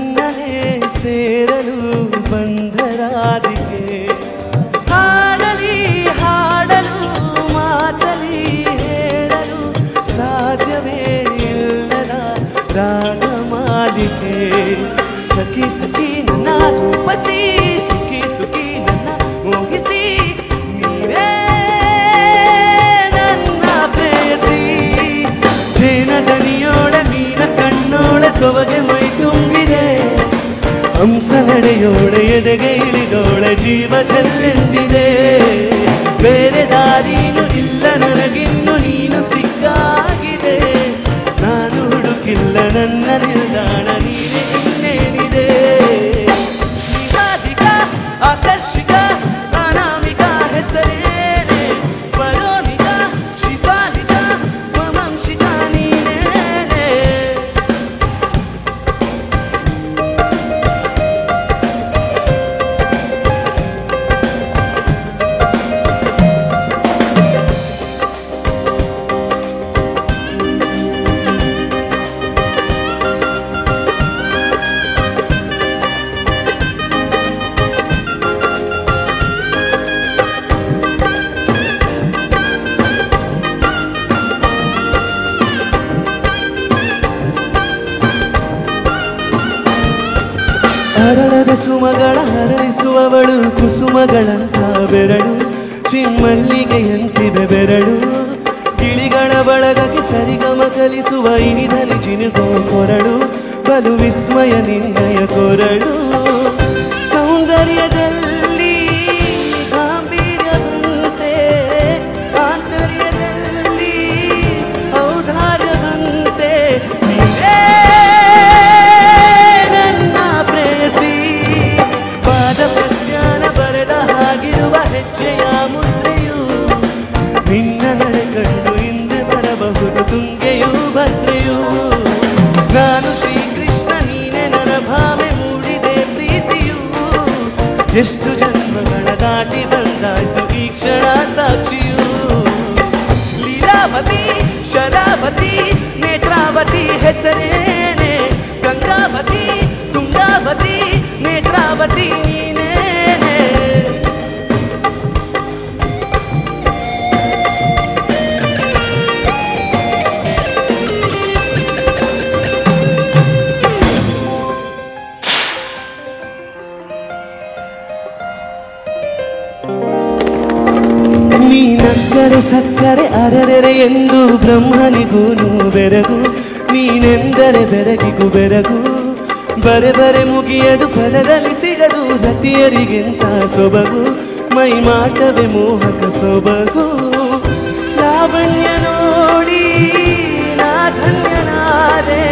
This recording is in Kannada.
ನನ್ನನೇ ಸೇರಲು ಬಂದರಾದಿಕೆ ಹಾಡಲಿ ಹಾಡಲು ಮಾತಲಿ ಹೇಳಲು ಸಾಧ್ಯವೇ ಇಲ್ಲದ ರಾಗಮಾಲಿಕೆ ಸಖಿ ಸಖಿ ನನ್ನ ರೂಪಸಿ ಸುಖಿ ಸುಖಿ ನನ್ನ ಮೋಹಿಸಿ ನೀವೇ ನನ್ನ ಪ್ರೇಯಸಿ ಜೇನದನಿಯೋಳ ನೀನ ಕಣ್ಣೋಳ ಸೊಬಗೆ ಮೈ ತುಂಬಿದೆ ಹಂಸ ನಡೆಯೋಳ ಎದೆಗೆ ಇಳಿದೋಳ ಜೀವ ಚೆಲ್ಲೆಂದಿದೆ ಬೇರೆ ದಾರಿನೂ ಇಲ್ಲ ನನಗಿನ್ನು ನೀನು ಸಿಕ್ಕಾಗಿದೆ ನಾನು ಹುಡುಕಿಲ್ಲ ನನ್ನ ನಿಲ್ದಾಣ ನೀನೆ ಇನ್ನೇನಿದೆ ನಿಹಾದಿಕ ಆಕರ್ಷಿಕ ಅನಾಮಿಕ ಹೆಸರೇನೆ ವರೋನಿಕ ಶಿವಾನಿಕ ಮಮಂಶಿಕ ನೀನೇನೆ ಅರಳದ ಸುಮಗಳ ಹರಳಿಸುವವಳು ಕುಸುಮಗಳಂತ ಬೆರಳು ಚಿಮ್ಮಲ್ಲಿಗೆಯಂತಿದೆ ಬೆರಳು ಗಿಳಿಗಳ ಬಳಗಕ್ಕೆ ಸರಿಗಮ ಕಲಿಸುವ ಇನಿದಲ್ಲಿ ಜಿನುಗೋ ಕೊರಳು ಬಲು ವಿಸ್ಮಯ ನಿನ್ನಯ ಕೊರಳು ಸೌಂದರ್ಯದಲ್ಲಿ ಗಾಂಭೀರ್ಯವಂತೆ ಆಂತರ್ಯದಲ್ಲಿ ಔದಾರ್ಯವಂತೆ ಪಾದಪದ್ಯಾನ ಬರೆದ ಹಾಗಿರುವ ಹೆಜ್ಜೆಯ ಮುದ್ರೆಯು ನಿನ್ನ ನಡೆ ಕಂಡು ಹಿಂದೆ ಬರಬಹುದು ತುಂಗೆಯೂ ಭದ್ರೆಯು ನಾನು ಶ್ರೀಕೃಷ್ಣ ನೀನೆ ನನ್ನ ಭಾವೆ ಮೂಡಿದೆ ಪ್ರೀತಿಯು ಎಷ್ಟು ಜನ್ಮಗಳ ದಾಟಿ ಬಂದಾಯ್ತು ಈ ಕ್ಷಣ ಸಾಕ್ಷಿಯು ಲೀಲಾವತಿ ಶರಾವತಿ ನೇತ್ರಾವತಿ ಹೆಸರೇನೆ ಗಂಗಾವತಿ ತುಂಗಾವತಿ ನೇತ್ರಾವತಿ ನೀನೇನೆ ನೀನಕ್ಕರೆ ಸಕ್ಕರೆ ಅರೆರೆ ಎಂದು ಬ್ರಹ್ಮನಿಗೂನು ಬೆರಗು ನೀನೆಂದರೆ ಬೆರಗಿಗೂ ಬೆರಗು ಬರೆ ಬರೆ ಮುಗಿಯದು ಪದದಲ್ಲಿ ಸಿಗದು ರತಿಯರಿಗೆಂತ ಸೊಬಗು ಮೈ ಮಾಟವೇ ಮೋಹಕ ಸೊಬಗು ಲಾವಣ್ಯ ನೋಡಿ ನಾ ಧನ್ಯನಾದೆ